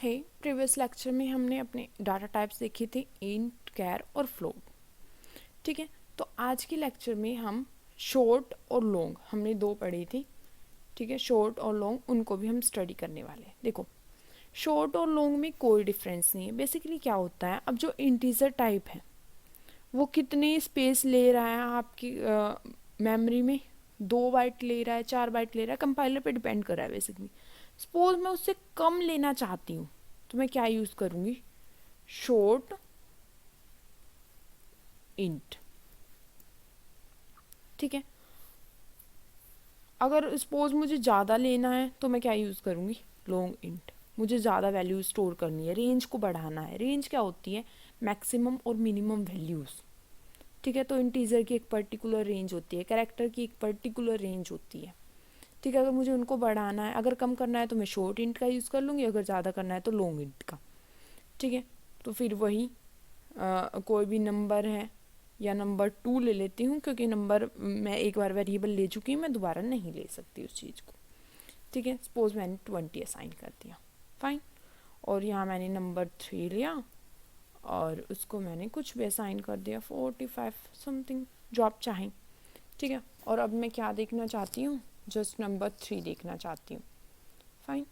है previous lecture में हमने अपने डाटा टाइप्स देखे थे इंट, कैर और फ्लोट। ठीक है, तो आज के लेक्चर में हम शॉर्ट और लॉन्ग हमने दो पढ़ी थी। ठीक है, शॉर्ट और लॉन्ग उनको भी हम स्टडी करने वाले हैं। देखो, शॉर्ट और लॉन्ग में कोई डिफरेंस नहीं है। बेसिकली क्या होता है, अब जो इंटीजर टाइप है वो कितने स्पेस ले रहा है आपकी मेमोरी में, 2 बाइट ले रहा है, 4 बाइट ले रहा है, कंपाइलर पे डिपेंड कर रहा है। बेसिकली सपोज मैं उससे कम लेना चाहती हूँ तो मैं क्या यूज करूंगी, शॉर्ट इंट। ठीक है, अगर सपोज मुझे ज़्यादा लेना है तो मैं क्या यूज़ करूँगी, लॉन्ग इंट। मुझे ज़्यादा वैल्यूज स्टोर करनी है, रेंज को बढ़ाना है। रेंज क्या होती है, मैक्सिमम और मिनिमम वैल्यूज़। ठीक है, तो इंटीजर की एक पर्टिकुलर रेंज होती है, कैरेक्टर की एक पर्टिकुलर रेंज होती है। ठीक है, अगर मुझे उनको बढ़ाना है, अगर कम करना है तो मैं शॉर्ट इंट का यूज़ कर लूँगी, अगर ज़्यादा करना है तो लॉन्ग इंट का। ठीक है, तो फिर वही कोई भी नंबर है या नंबर 2 ले लेती हूँ, क्योंकि नंबर मैं एक बार वेरिएबल ले चुकी हूँ, मैं दोबारा नहीं ले सकती उस चीज़ को। ठीक है, सपोज मैंने 20 असाइन कर दिया, फाइन। और यहाँ मैंने नंबर 3 लिया और उसको मैंने कुछ भी असाइन कर दिया, 45 समथिंग, जो आप चाहें। ठीक है, और अब मैं क्या देखना चाहती हूँ, जस्ट नंबर 3 देखना चाहती हूँ, फाइन।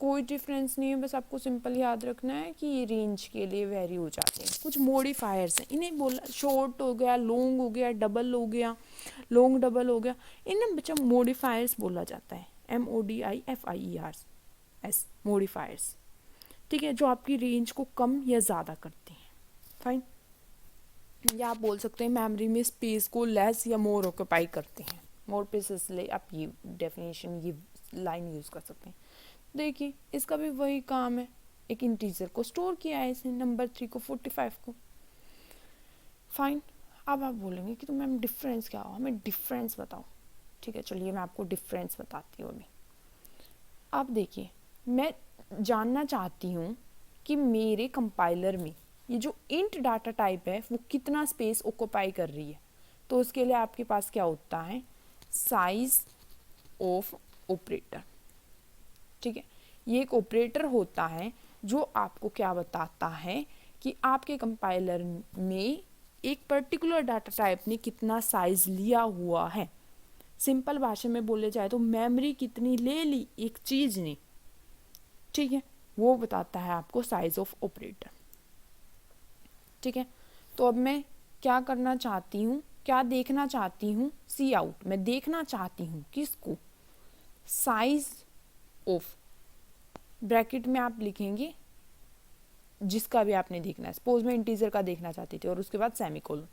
कोई डिफरेंस नहीं है, बस आपको सिंपल याद रखना है कि ये रेंज के लिए वेरी हो जाते हैं। कुछ मॉडिफायर्स हैं, इन्हें बोला शॉर्ट हो गया, लॉन्ग हो गया, डबल हो गया, लॉन्ग डबल हो गया, इन्हें बच्चा मॉडिफायर्स बोला जाता है, MODIFIERS, मॉडिफायर्स। ठीक है, जो आपकी रेंज को कम या ज़्यादा करते हैं, फाइन। या आप बोल सकते हैं मेमोरी में स्पेस को लेस या मोर ऑक्यूपाई करते हैं, मोर प्रेसिस ले आप ये डेफिनेशन, ये लाइन यूज़ कर सकते हैं। देखिए, इसका भी वही काम है, एक इंटीजर को स्टोर किया है इसने, नंबर 3 को, 45 को, फाइन। अब आप बोलेंगे कि तो मैम डिफरेंस क्या हो, हमें डिफरेंस बताओ। ठीक है, चलिए मैं आपको डिफरेंस बताती हूँ अभी। आप देखिए, मैं जानना चाहती हूँ कि मेरे कंपाइलर में ये जो इंट डाटा टाइप है वो कितना स्पेस ऑक्यूपाई कर रही है। तो उसके लिए आपके पास क्या होता है, साइज ऑफ ऑपरेटर। ठीक है, ये एक ऑपरेटर होता है जो आपको क्या बताता है कि आपके कंपाइलर में एक पर्टिकुलर डाटा टाइप ने कितना साइज लिया हुआ है। सिंपल भाषा में बोले जाए तो मेमोरी कितनी ले ली एक चीज ने। ठीक है, वो बताता है आपको साइज ऑफ ऑपरेटर। ठीक है, तो अब मैं क्या करना चाहती हूँ, क्या देखना चाहती हूँ, सी आउट। मैं देखना चाहती हूँ किसको, साइज ऑफ, ब्रैकेट में आप लिखेंगे जिसका भी आपने देखना है। सपोज मैं इंटीजर का देखना चाहती थी और उसके बाद सेमीकोलन।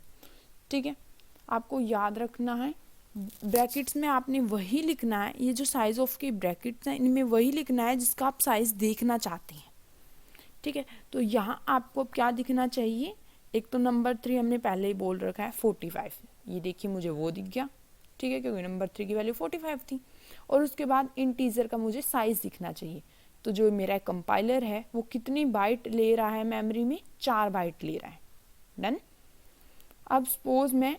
ठीक है, आपको याद रखना है ब्रैकेट्स में आपने वही लिखना है, ये जो साइज ऑफ के ब्रैकेट्स हैं इनमें वही लिखना है जिसका आप साइज देखना चाहते हैं। ठीक है, तो यहाँ आपको क्या दिखना चाहिए, एक तो नंबर 3 हमने पहले ही बोल रखा है 45, ये देखिए मुझे वो दिख गया। ठीक है, क्योंकि नंबर 3 की वैल्यू 45 थी। और उसके बाद इंटीजर का मुझे साइज दिखना चाहिए। तो जो मेरा कंपाइलर है वो कितनी बाइट ले रहा है मेमोरी में, 4 बाइट ले रहा है। डन। अब सपोज मैं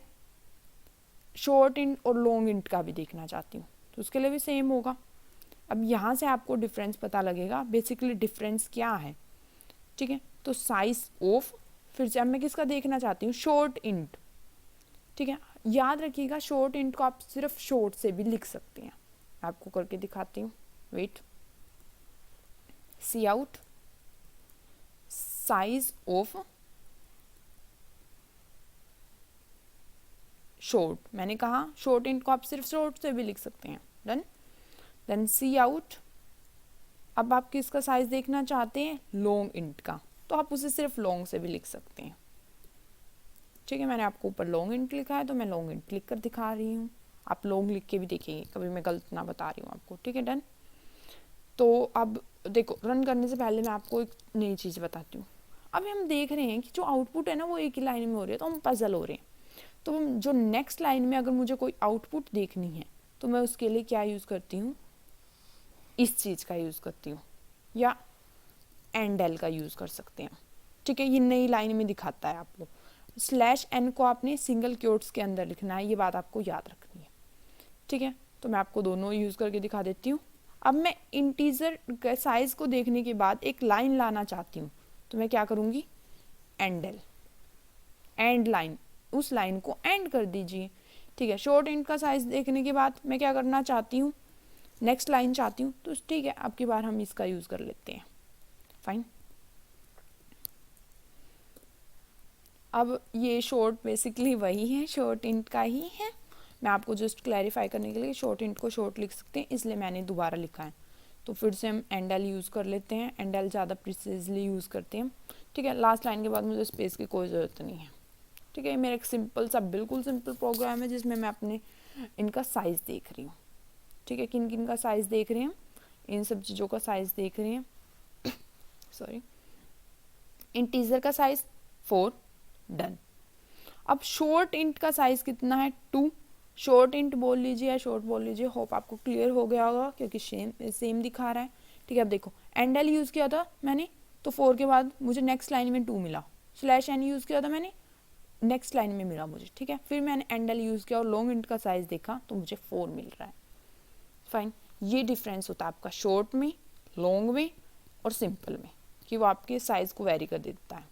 शॉर्ट इंट और लॉन्ग इंट का भी देखना चाहती हूँ तो उसके लिए भी सेम होगा। अब यहाँ से आपको डिफरेंस पता लगेगा, बेसिकली डिफरेंस क्या है। ठीक है, तो साइज ऑफ, फिर से अब मैं किसका देखना चाहती हूँ, शॉर्ट इंट। ठीक है, याद रखिएगा शॉर्ट इंट को आप सिर्फ शॉर्ट से भी लिख सकते हैं। आपको करके दिखाती हूँ, wait. See out size of short, मैंने कहा शॉर्ट इंट को आप सिर्फ शॉर्ट से भी लिख सकते हैं। डन। देन सी आउट, अब आप किसका साइज देखना चाहते हैं, लॉन्ग इंट का, तो आप उसे सिर्फ लॉन्ग से भी लिख सकते हैं। ठीक है, मैंने आपको ऊपर लॉन्ग इंट लिखा है तो मैं लॉन्ग इंट लिख कर दिखा रही हूँ, आप लॉन्ग लिख के भी देखिए, कभी मैं गलत ना बता रही हूँ आपको। ठीक है, डन। तो अब देखो, रन करने से पहले मैं आपको एक नई चीज़ बताती हूँ। अभी हम देख रहे हैं कि जो आउटपुट है ना वो एक ही लाइन में हो रही है, तो हम पजल हो रहे हैं। तो जो नेक्स्ट लाइन में अगर मुझे कोई आउटपुट देखनी है तो मैं उसके लिए क्या यूज़ करती हूँ, इस चीज़ का यूज़ करती हूँ, या एंड का यूज़ कर सकते हैं। ठीक है, ये नई लाइन में दिखाता है आपको। /n को आपने सिंगल क्योट्स के अंदर लिखना है, ये बात आपको याद रखनी है। ठीक है, तो मैं आपको दोनों यूज़ करके दिखा देती हूँ। अब मैं इंटीजर के साइज को देखने के बाद एक लाइन लाना चाहती हूँ, तो मैं क्या करूँगी, एंडल, एंड लाइन, उस लाइन को एंड कर दीजिए। ठीक है, शॉर्ट इंट का साइज देखने के बाद मैं क्या करना चाहती हूँ, नेक्स्ट लाइन चाहती हूँ, तो ठीक है अब की बार हम इसका यूज़ कर लेते हैं। फाइन। अब ये शॉर्ट बेसिकली वही है, शॉर्ट इंट का ही है। मैं आपको जस्ट क्लैरिफाई करने के लिए शॉर्ट इंट को शॉर्ट लिख सकते हैं, इसलिए मैंने दोबारा लिखा है। तो फिर से हम एंडल यूज़ कर लेते हैं, एंडल ज़्यादा प्रिसाइजली यूज़ करते हैं। ठीक है, लास्ट लाइन के बाद मुझे स्पेस की कोई ज़रूरत नहीं है। ठीक है, मेरा एक सिंपल सा, बिल्कुल सिंपल प्रोग्राम है जिसमें मैं अपने इनका साइज़ देख रही हूँ। ठीक है, किन किन का साइज़ देख रहे हैं, इन सब चीज़ों का साइज़ देख रहे हैं। सॉरी, इंटीजर का साइज़ 4, डन। अब शॉर्ट इंट का साइज़ कितना है, 2। शॉर्ट इंट बोल लीजिए या शॉर्ट बोल लीजिए, होप आपको क्लियर हो गया होगा क्योंकि सेम दिखा रहा है। ठीक है, अब देखो एंडल यूज़ किया था मैंने, तो 4 के बाद मुझे नेक्स्ट लाइन में 2 मिला। स्लैश एन यूज़ किया था मैंने, नेक्स्ट लाइन में मिला मुझे। ठीक है, फिर मैंने एंडल यूज़ किया और लॉन्ग इंट का साइज़ देखा तो मुझे 4 मिल रहा है। फाइन, ये डिफरेंस होता है आपका शॉर्ट में, लॉन्ग में और सिंपल में, कि वो आपके साइज़ को वेरी कर देता है।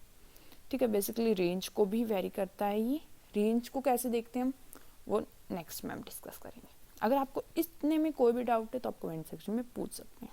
ठीक है, बेसिकली रेंज को भी वेरी करता है ये। रेंज को कैसे देखते हैं हम, वो नेक्स्ट में हम डिस्कस करेंगे। अगर आपको इतने में कोई भी डाउट है तो आप कमेंट सेक्शन में पूछ सकते हैं।